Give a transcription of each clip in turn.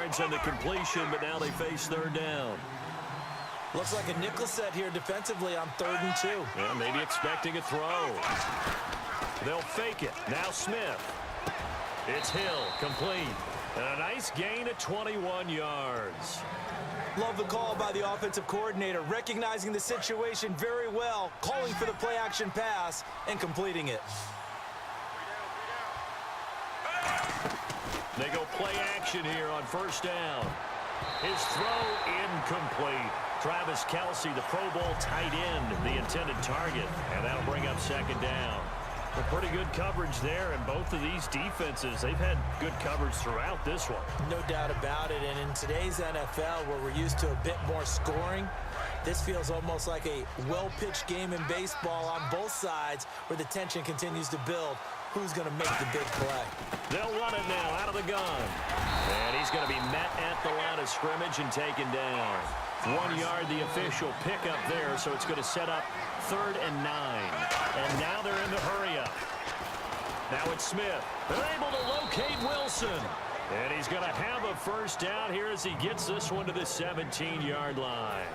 yards on the completion, but now they face third down. Looks like a nickel set here defensively on 3rd and 2. Yeah, maybe expecting a throw. They'll fake it. Now Smith. It's Hill, complete. And a nice gain of 21 yards. Love the call by the offensive coordinator, recognizing the situation very well, calling for the play-action pass, and completing it. They go play action here on 1st down. His throw incomplete. Travis Kelce, the Pro Bowl tight end, the intended target. And that'll bring up 2nd down. Well, pretty good coverage there, and both of these defenses, they've had good coverage throughout this one. No doubt about it, and in today's NFL, where we're used to a bit more scoring, this feels almost like a well-pitched game in baseball on both sides where the tension continues to build. Who's going to make the big play? They'll run it now out of the gun. And he's going to be met at the line of scrimmage and taken down. 1 yard, the official pickup there, so it's going to set up 3rd and 9. And now they're in the hurry-up. Now it's Smith. They're able to locate Wilson. And he's going to have a 1st down here as he gets this one to the 17-yard line.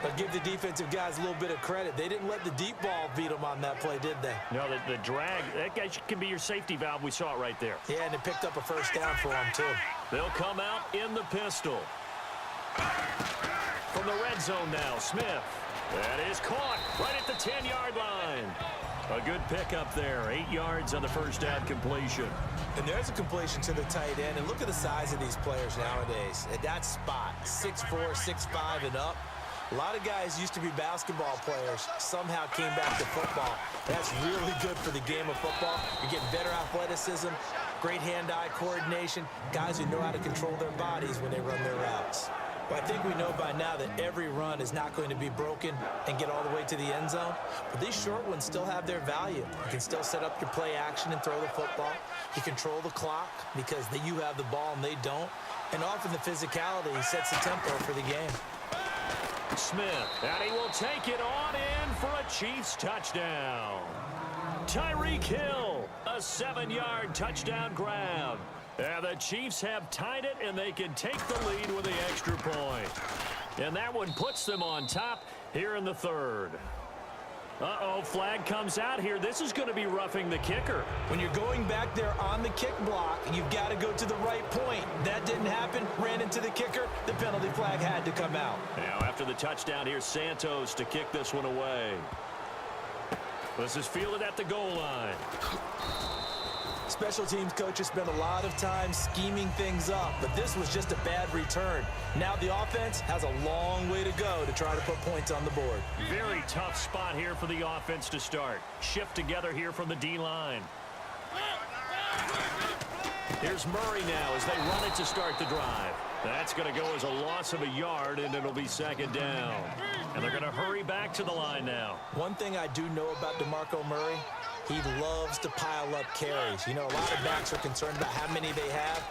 But give the defensive guys a little bit of credit. They didn't let the deep ball beat them on that play, did they? No, the drag, that guy can be your safety valve. We saw it right there. Yeah, and it picked up a 1st down for them, too. They'll come out in the pistol. From the red zone now, Smith. That is caught right at the 10-yard line. A good pickup there. 8 yards on the 1st down completion. And there's a completion to the tight end. And look at the size of these players nowadays. At that spot, 6'4", 6'5", and up. A lot of guys used to be basketball players, somehow came back to football. That's really good for the game of football. You're getting better athleticism, great hand-eye coordination, guys who know how to control their bodies when they run their routes. Well, I think we know by now that every run is not going to be broken and get all the way to the end zone, but these short ones still have their value. You can still set up your play action and throw the football. You control the clock because you have the ball and they don't, and often the physicality sets the tempo for the game. Smith, and he will take it on in for a Chiefs touchdown. Tyreek Hill, a 7-yard touchdown grab. And the Chiefs have tied it, and they can take the lead with the extra point. And that one puts them on top here in the 3rd. Uh-oh, flag comes out here. This is going to be roughing the kicker. When you're going back there on the kick block, you've got to go to the right point. That didn't happen. Ran into the kicker. The penalty flag had to come out. Now, after the touchdown, here's Santos to kick this one away. This is fielded at the goal line. Special teams coaches spend a lot of time scheming things up, but this was just a bad return. Now the offense has a long way to go to try to put points on the board. Very tough spot here for the offense to start. Shift together here from the D-line. Here's Murray now as they run it to start the drive. That's going to go as a loss of a yard, and it'll be 2nd down. And they're going to hurry back to the line now. One thing I do know about DeMarco Murray, he loves to pile up carries. You know, a lot of backs are concerned about how many they have.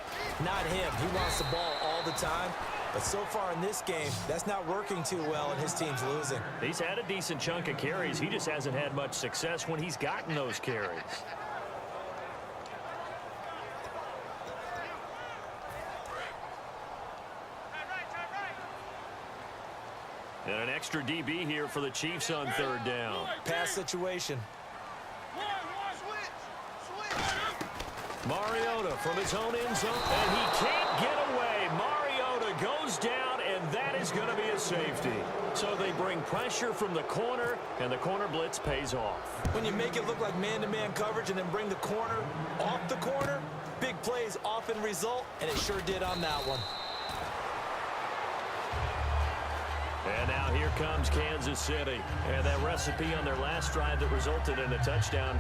Not him. He wants the ball all the time. But so far in this game, that's not working too well, and his team's losing. He's had a decent chunk of carries. He just hasn't had much success when he's gotten those carries. And an extra DB here for the Chiefs on 3rd down. Pass situation. Mariota from his own end zone, and he can't get away. Mariota goes down, and that is going to be a safety. So they bring pressure from the corner, and the corner blitz pays off. When you make it look like man-to-man coverage and then bring the corner off the corner, big plays often result, and it sure did on that one. And now here comes Kansas City. And that recipe on their last drive that resulted in a touchdown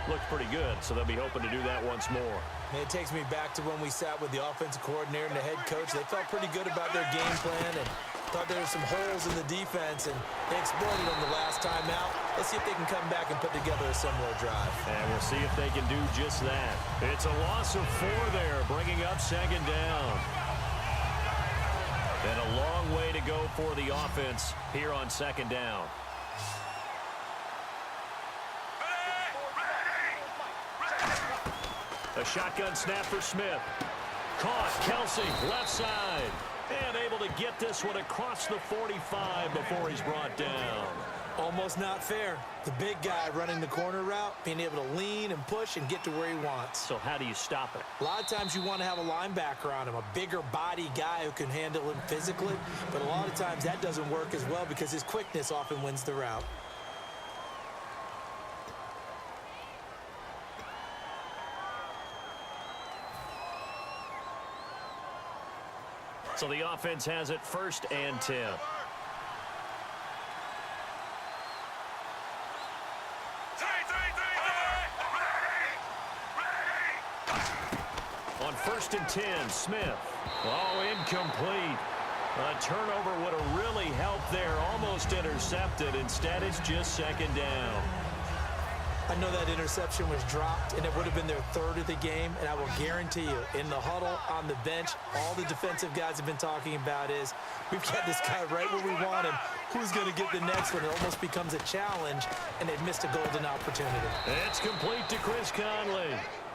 looked pretty good, so they'll be hoping to do that once more. It takes me back to when we sat with the offensive coordinator and the head coach. They felt pretty good about their game plan and thought there were some holes in the defense, and they exploited them the last time out. Let's see if they can come back and put together a similar drive. And we'll see if they can do just that. It's a loss of 4 there, bringing up 2nd down. And a long way to go for the offense here on 2nd down. A shotgun snap for Smith. caught. Kelsey, left side. And able to get this one across the 45 before he's brought down. Almost not fair. The big guy running the corner route, being able to lean and push and get to where he wants. So how do you stop it? A lot of times you want to have a linebacker on him, a bigger body guy who can handle him physically. But a lot of times that doesn't work as well because his quickness often wins the route. So the offense has it 1st and 10. On 1st and 10, Smith. Oh, incomplete. A turnover would have really helped there. Almost intercepted. Instead, it's just 2nd down. I know that interception was dropped, and it would have been their 3rd of the game, and I will guarantee you, in the huddle, on the bench, all the defensive guys have been talking about is, we've got this guy right where we want him. Who's going to get the next one? It almost becomes a challenge, and they've missed a golden opportunity. It's complete to Chris Conley.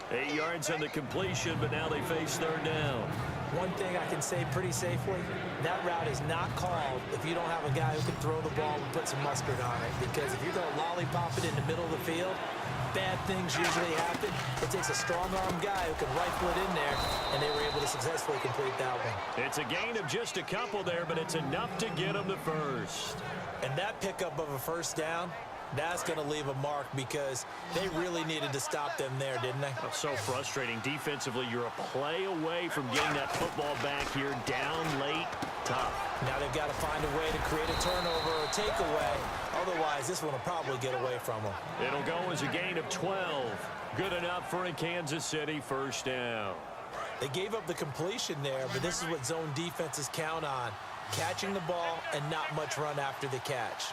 8 yards on the completion, but now they face 3rd down. One thing I can say pretty safely, that route is not called if you don't have a guy who can throw the ball and put some mustard on it. Because if you're going to lollipop it in the middle of the field, bad things usually happen. It takes a strong-arm guy who can rifle it in there, and they were able to successfully complete that one. It's a gain of just a couple there, but it's enough to get them the first. And that pickup of a 1st down, that's going to leave a mark because they really needed to stop them there, didn't they? Oh, so frustrating. Defensively, you're a play away from getting that football back here. Down late, tough. Now they've got to find a way to create a turnover or a takeaway. Otherwise, this one will probably get away from them. It'll go as a gain of 12. Good enough for a Kansas City 1st down. They gave up the completion there, but this is what zone defenses count on. Catching the ball and not much run after the catch.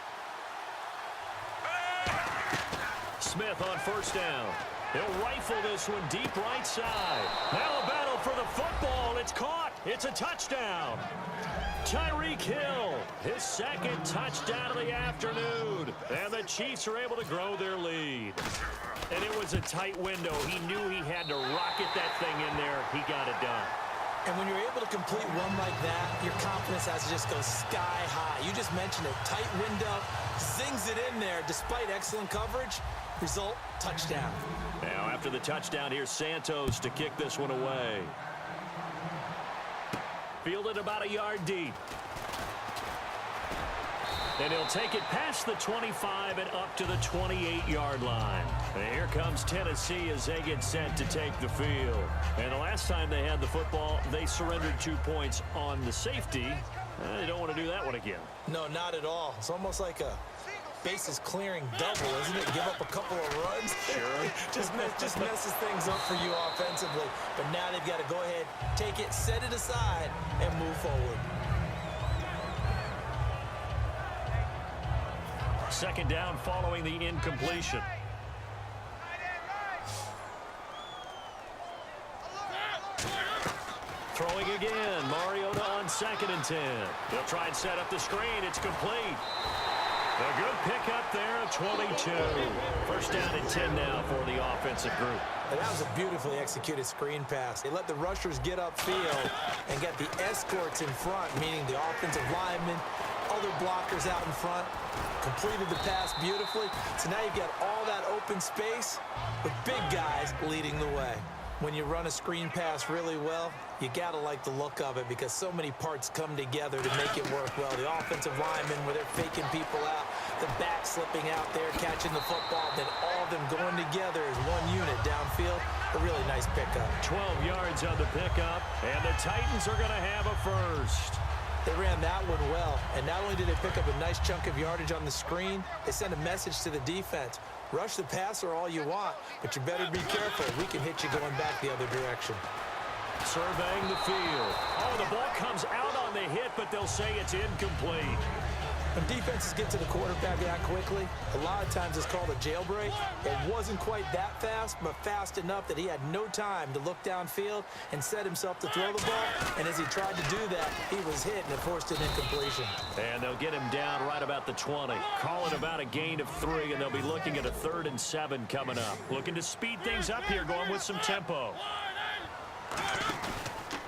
Smith on 1st down. He'll rifle this one deep right side. Now a battle for the football. It's caught. It's a touchdown. Tyreek Hill, his 2nd touchdown of the afternoon. And the Chiefs are able to grow their lead. And it was a tight window. He knew he had to rocket that thing in there. He got it done. And when you're able to complete one like that, your confidence has to just go sky high. You just mentioned it. Tight window, zings it in there despite excellent coverage. Result, touchdown. Now after the touchdown, here's Santos to kick this one away. Fielded about a yard deep. And he'll take it past the 25 and up to the 28-yard line. And here comes Tennessee as they get set to take the field. And the last time they had the football, they surrendered 2 points on the safety. They don't want to do that one again. No, not at all. It's almost like a bases clearing double, isn't it? Give up a couple of runs. Sure. just messes things up for you offensively. But now they've got to go ahead, take it, set it aside, and move forward. 2nd down following the incompletion. Throwing again. Mariota on 2nd and 10. He'll try and set up the screen. It's complete. A good pickup there at 22. 1st down and 10 now for the offensive group. And that was a beautifully executed screen pass. They let the rushers get upfield and get the escorts in front, meaning the offensive linemen, other blockers out in front, completed the pass beautifully. So now you've got all that open space with big guys leading the way. When you run a screen pass really well, you got to like the look of it because so many parts come together to make it work well. The offensive linemen, where they're faking people out, the back slipping out there, catching the football, then all of them going together as one unit downfield. A really nice pickup. 12 yards on the pickup, and the Titans are going to have a first. They ran that one well, and not only did they pick up a nice chunk of yardage on the screen, they sent a message to the defense. Rush the passer all you want, but you better be careful. We can hit you going back the other direction. Surveying the field. Oh, the ball comes out on the hit, but they'll say it's incomplete. When defenses get to the quarterback that quickly, a lot of times it's called a jailbreak. It wasn't quite that fast, but fast enough that he had no time to look downfield and set himself to throw the ball. And as he tried to do that, he was hit and it forced an incompletion. And they'll get him down right about the 20. Call it about a gain of 3, and they'll be looking at a 3rd and 7 coming up. Looking to speed things up here, going with some tempo.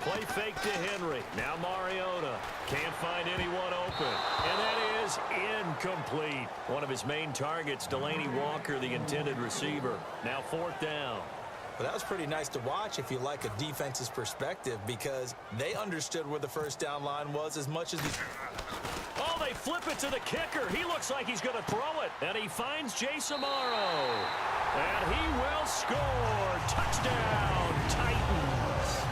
Play fake to Henry. Now Mariota. Can't find anyone open. And that is incomplete. One of his main targets, Delaney Walker, the intended receiver. Now 4th down. Well, that was pretty nice to watch if you like a defense's perspective, because they understood where the first down line was as much as the... Oh, they flip it to the kicker. He looks like he's going to throw it. And he finds Jace Amaro. And he will score. Touchdown, Titans.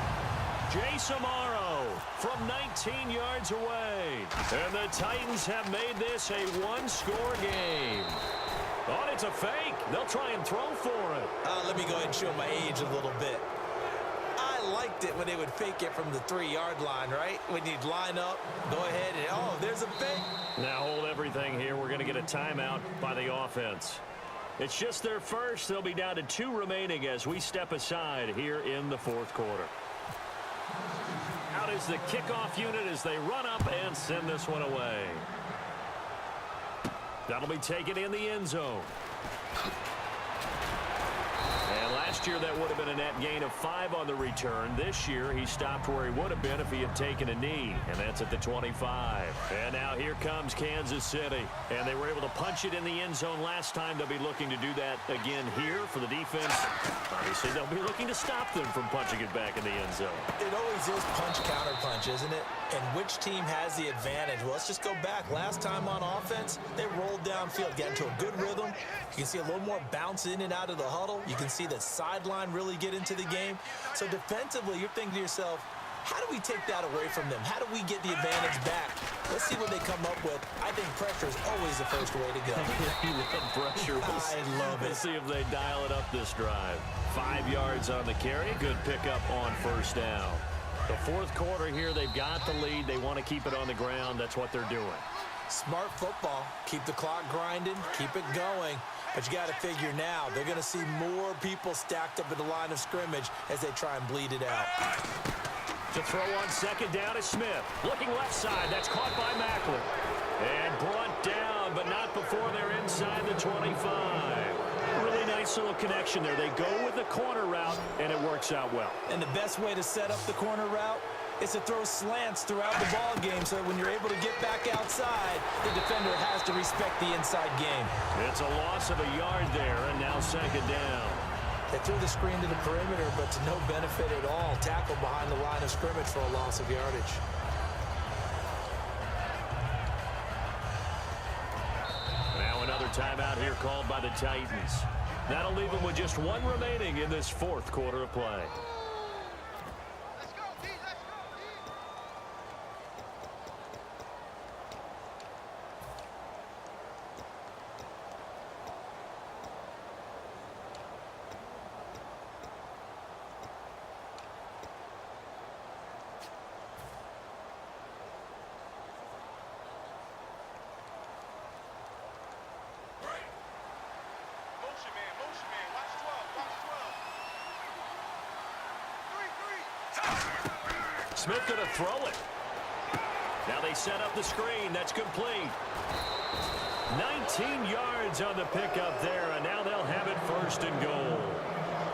Jace Amaro from 19 yards away. And the Titans have made this a one-score game. Oh, it's a fake. They'll try and throw for it. Let me go ahead and show my age a little bit. I liked it when they would fake it from the 3-yard line, right? When you'd line up, go ahead, and oh, there's a fake. Now hold everything here. We're going to get a timeout by the offense. It's just their first. They'll be down to 2 remaining as we step aside here in the 4th quarter. Out is the kickoff unit as they run up and send this one away. That'll be taken in the end zone. And last year that would have been a net gain of 5 on the return. This year he stopped where he would have been if he had taken a knee, and that's at the 25. And now here comes Kansas City, and they were able to punch it in the end zone last time. They'll be looking to do that again here for the defense. Obviously they'll be looking to stop them from punching it back in the end zone. It always is punch-counter-punch, isn't it? And which team has the advantage? Well, let's just go back. Last time on offense, they rolled downfield, got into a good rhythm. You can see a little more bounce in and out of the huddle. You can see the sideline really get into the game. So defensively, you're thinking to yourself, how do we take that away from them? How do we get the advantage back? Let's see what they come up with. I think pressure is always the first way to go. You love pressure. I love it. Let's see if they dial it up this drive. 5 yards on the carry. Good pickup on 1st down. The 4th quarter here, they've got the lead. They want to keep it on the ground. That's what they're doing. Smart football. Keep the clock grinding. Keep it going. But you got to figure now, they're going to see more people stacked up at the line of scrimmage as they try and bleed it out. To throw on 2nd down is Smith. Looking left side. That's caught by Macklin. And brought down, but not before they're inside the 25. Really nice little connection there. They go with the corner route, and it works out well. And the best way to set up the corner route is to throw slants throughout the ball game so that when you're able to get back outside, the defender has to respect the inside game. It's a loss of a yard there, and now 2nd down. They threw the screen to the perimeter, but to no benefit at all. Tackle behind the line of scrimmage for a loss of yardage. Now another timeout here called by the Titans. That'll leave them with just 1 remaining in this 4th quarter of play. Smith going to throw it. Now they set up the screen. That's complete. 19 yards on the pickup there, and now they'll have it 1st and goal.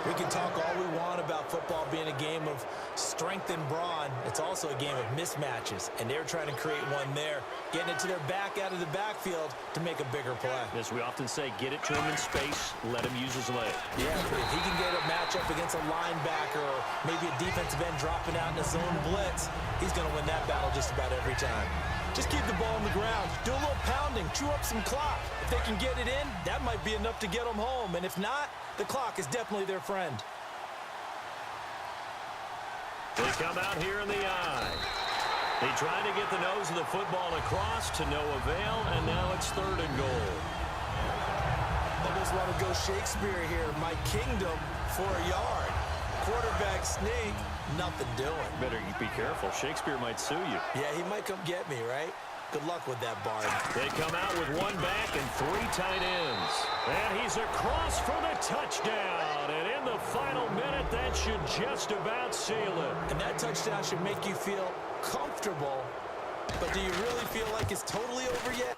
We can talk all we want about football being a game of strength and brawn. It's also a game of mismatches, and they're trying to create one there, getting it to their back out of the backfield to make a bigger play. As we often say, get it to him in space, let him use his leg. Yeah, if he can get a matchup against a linebacker or maybe a defensive end dropping out in a zone blitz, he's going to win that battle just about every time. Just keep the ball on the ground. Do a little pounding. Chew up some clock. If they can get it in, that might be enough to get them home. And if not, the clock is definitely their friend. They come out here in the eye. They try to get the nose of the football across to no avail, and now it's 3rd and goal. Almost want to go Shakespeare here. My kingdom for a yard. Quarterback sneak, nothing doing. Better be careful. Shakespeare might sue you. Yeah, he might come get me, right? Good luck with that, Bard. They come out with 1 back and 3 tight ends. And he's across for the touchdown. And in the final minute, that should just about seal it. And that touchdown should make you feel comfortable. But do you really feel like it's totally over yet?